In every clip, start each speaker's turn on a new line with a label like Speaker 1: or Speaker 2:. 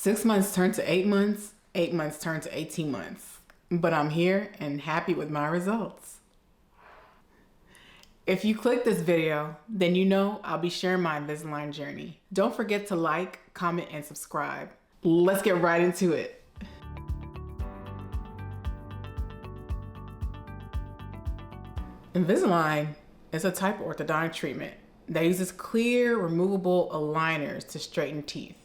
Speaker 1: 6 months turned to 8 months, 8 months turned to 18 months. But I'm here and happy with my results. If you click this video, then you know I'll be sharing my Invisalign journey. Don't forget to like, comment, and subscribe. Let's get right into it. Invisalign is a type of orthodontic treatment that uses clear, removable aligners to straighten teeth.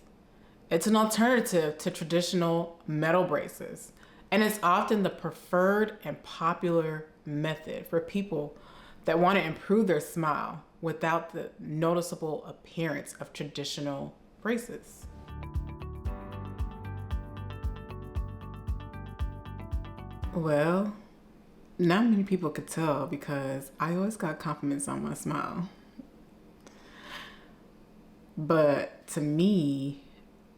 Speaker 1: It's an alternative to traditional metal braces, and it's often the preferred and popular method for people that want to improve their smile without the noticeable appearance of traditional braces. Well, not many people could tell because I always got compliments on my smile. But to me,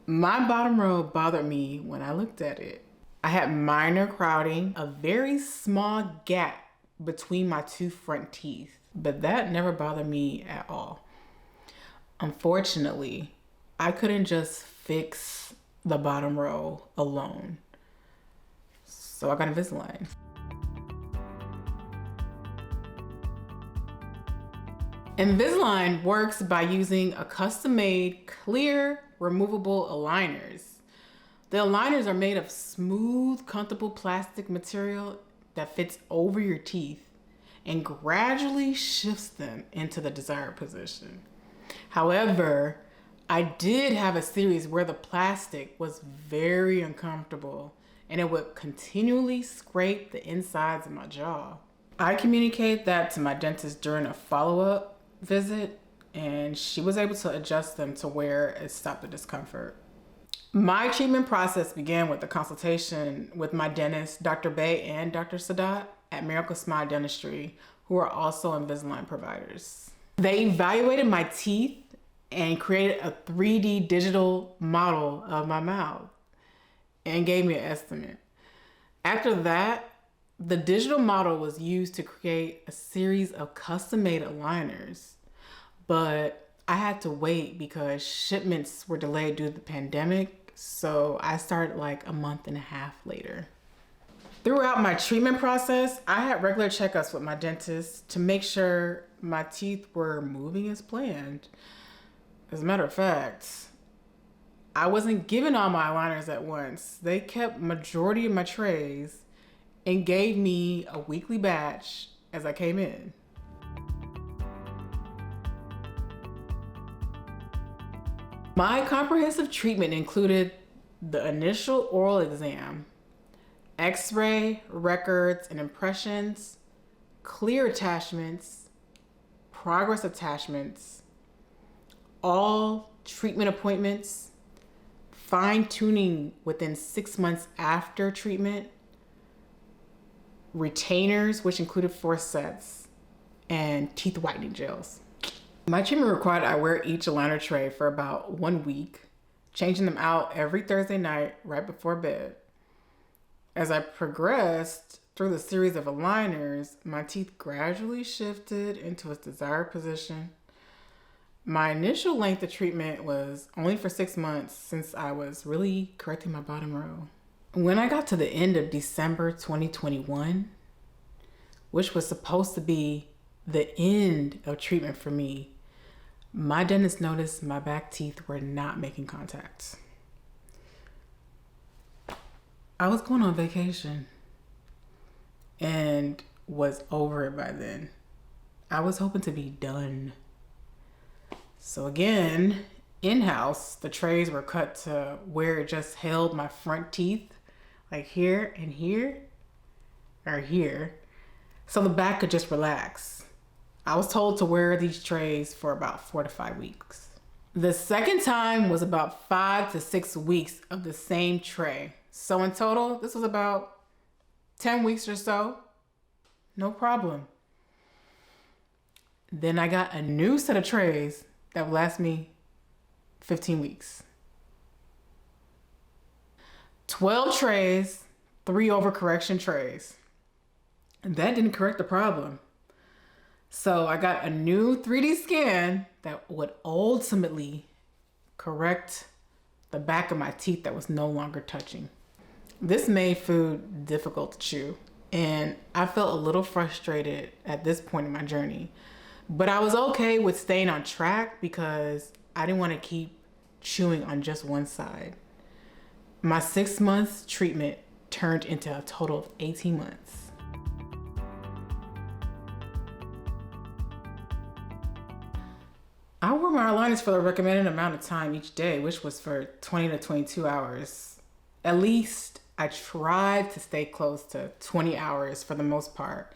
Speaker 1: my bottom row bothered me when I looked at it. I had minor crowding, a very small gap between my two front teeth, but that never bothered me at all. Unfortunately, I couldn't just fix the bottom row alone. So I got Invisalign. Invisalign works by using a custom-made, clear, removable aligners. The aligners are made of smooth, comfortable plastic material that fits over your teeth and gradually shifts them into the desired position. However, I did have a series where the plastic was very uncomfortable and it would continually scrape the insides of my jaw. I communicated that to my dentist during a follow-up visit, and she was able to adjust them to where it stopped the discomfort. My treatment process began with a consultation with my dentist, Dr. Bay and Dr. Sadat at Miracle Smile Dentistry, who are also Invisalign providers. They evaluated my teeth and created a 3D digital model of my mouth and gave me an estimate. After that, the digital model was used to create a series of custom-made aligners, but I had to wait because shipments were delayed due to the pandemic, so I started like a month and a half later. Throughout my treatment process, I had regular checkups with my dentist to make sure my teeth were moving as planned. As a matter of fact, I wasn't given all my aligners at once. They kept majority of my trays and gave me a weekly batch as I came in. My comprehensive treatment included the initial oral exam, x-ray, records and impressions, clear attachments, progress attachments, all treatment appointments, fine-tuning within 6 months after treatment, retainers, which included 4 sets, and teeth whitening gels. My treatment required I wear each aligner tray for about 1 week, changing them out every Thursday night right before bed. As I progressed through the series of aligners, my teeth gradually shifted into its desired position. My initial length of treatment was only for 6 months since I was really correcting my bottom row. When I got to the end of December 2021, which was supposed to be the end of treatment for me, my dentist noticed my back teeth were not making contact. I was going on vacation and was over it by then. I was hoping to be done. So again, in-house, the trays were cut to where it just held my front teeth, like here and here, or here, so the back could just relax. I was told to wear these trays for about 4 to 5 weeks. The second time was about 5 to 6 weeks of the same tray. So in total, this was about 10 weeks or so. No problem. Then I got a new set of trays that would last me 15 weeks. 12 trays, 3 overcorrection trays. And that didn't correct the problem. So I got a new 3D scan that would ultimately correct the back of my teeth that was no longer touching. This made food difficult to chew, and I felt a little frustrated at this point in my journey. But I was okay with staying on track because I didn't want to keep chewing on just one side. My 6 months treatment turned into a total of 18 months. I wore my aligners for the recommended amount of time each day, which was for 20 to 22 hours. At least I tried to stay close to 20 hours for the most part.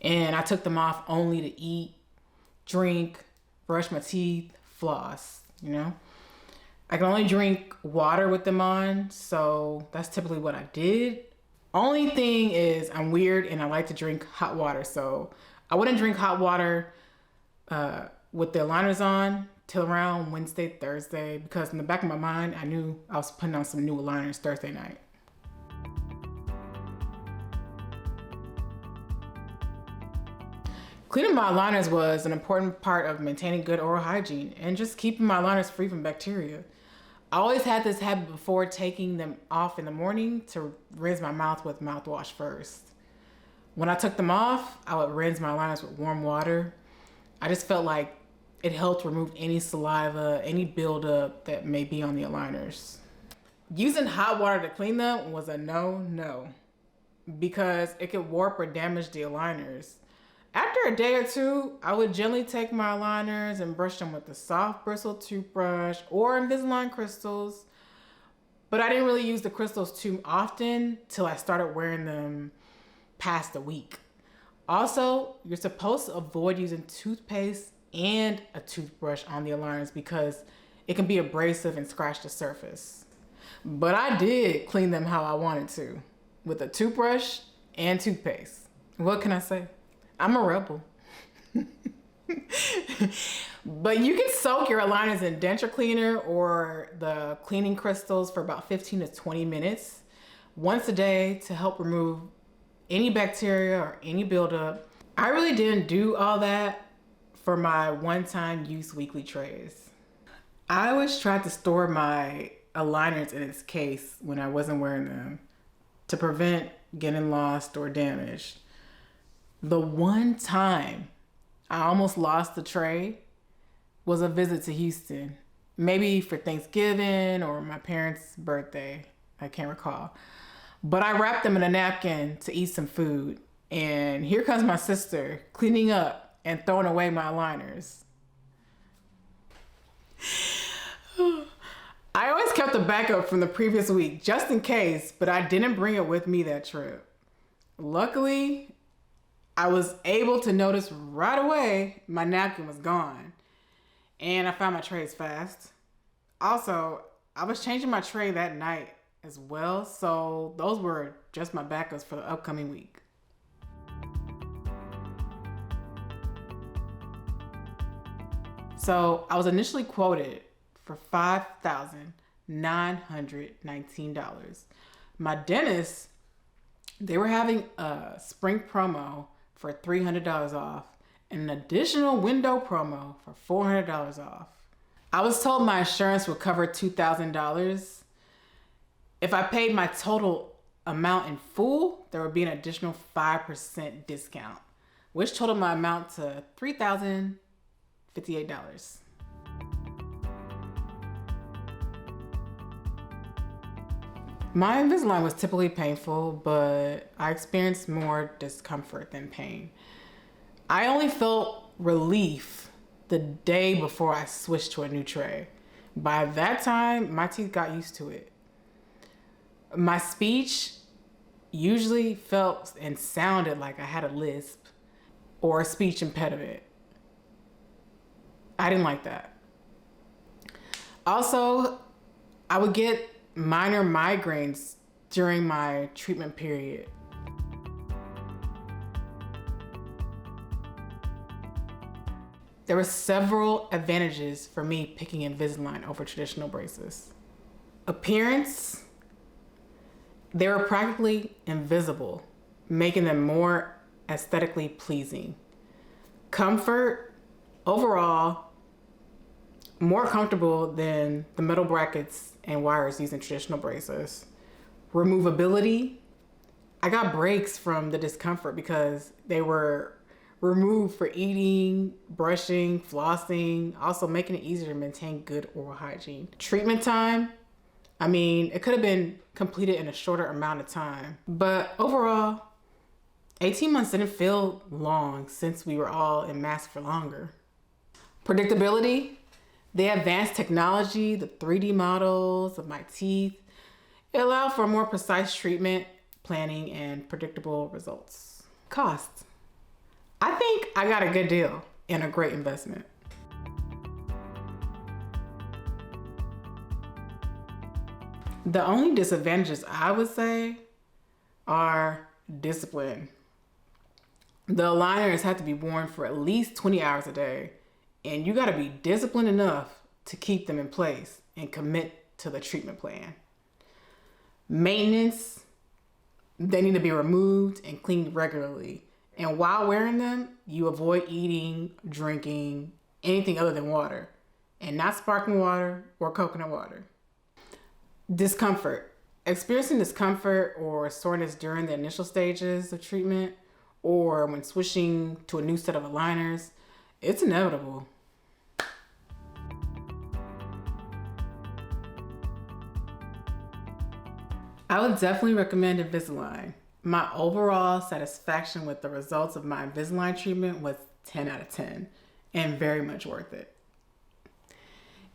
Speaker 1: And I took them off only to eat, drink, brush my teeth, floss, you know? I can only drink water with them on, so that's typically what I did. Only thing is I'm weird and I like to drink hot water, so I wouldn't drink hot water with the aligners on till around Wednesday, Thursday, because in the back of my mind, I knew I was putting on some new aligners Thursday night. Cleaning my aligners was an important part of maintaining good oral hygiene and just keeping my aligners free from bacteria. I always had this habit before taking them off in the morning to rinse my mouth with mouthwash first. When I took them off, I would rinse my aligners with warm water. I just felt like it helped remove any saliva, any buildup that may be on the aligners. Using hot water to clean them was a no-no because it could warp or damage the aligners. After a day or two, I would gently take my aligners and brush them with a soft bristled toothbrush or Invisalign crystals. But I didn't really use the crystals too often till I started wearing them past a week. Also, you're supposed to avoid using toothpaste and a toothbrush on the aligners because it can be abrasive and scratch the surface. But I did clean them how I wanted to, with a toothbrush and toothpaste. What can I say? I'm a rebel. But you can soak your aligners in denture cleaner or the cleaning crystals for about 15 to 20 minutes once a day to help remove any bacteria or any buildup. I really didn't do all that for my one-time use weekly trays. I always tried to store my aligners in its case when I wasn't wearing them to prevent getting lost or damaged. The one time I almost lost the tray was a visit to Houston, maybe for Thanksgiving or my parents' birthday. I can't recall. But I wrapped them in a napkin to eat some food. And here comes my sister cleaning up and throwing away my aligners. I always kept a backup from the previous week just in case, but I didn't bring it with me that trip. Luckily, I was able to notice right away my napkin was gone, and I found my trays fast. Also, I was changing my tray that night as well, so those were just my backups for the upcoming week. So I was initially quoted for $5,919. My dentist, they were having a spring promo for $300 off and an additional window promo for $400 off. I was told my insurance would cover $2,000. If I paid my total amount in full, there would be an additional 5% discount, which totaled my amount to $3,058. My Invisalign was typically painful, but I experienced more discomfort than pain. I only felt relief the day before I switched to a new tray. By that time, my teeth got used to it. My speech usually felt and sounded like I had a lisp or a speech impediment. I didn't like that. Also, I would get minor migraines during my treatment period. There were several advantages for me picking Invisalign over traditional braces. Appearance, they were practically invisible, making them more aesthetically pleasing. Comfort, overall, more comfortable than the metal brackets and wires using traditional braces. Removability, I got breaks from the discomfort because they were removed for eating, brushing, flossing, also making it easier to maintain good oral hygiene. Treatment time, I mean, it could have been completed in a shorter amount of time, but overall, 18 months didn't feel long since we were all in masks for longer. Predictability, the advanced technology, the 3D models of my teeth, it allowed for more precise treatment, planning, and predictable results. Costs. I think I got a good deal and a great investment. The only disadvantages I would say are discipline. The aligners have to be worn for at least 20 hours a day, and you gotta be disciplined enough to keep them in place and commit to the treatment plan. Maintenance, they need to be removed and cleaned regularly. And while wearing them, you avoid eating, drinking, anything other than water, and not sparkling water or coconut water. Discomfort. Experiencing discomfort or soreness during the initial stages of treatment or when switching to a new set of aligners, it's inevitable. I would definitely recommend Invisalign. My overall satisfaction with the results of my Invisalign treatment was 10 out of 10 and very much worth it.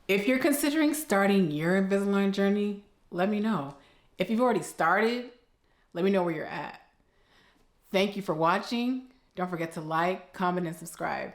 Speaker 1: If you're considering starting your Invisalign journey, let me know. If you've already started, let me know where you're at. Thank you for watching. Don't forget to like, comment, and subscribe.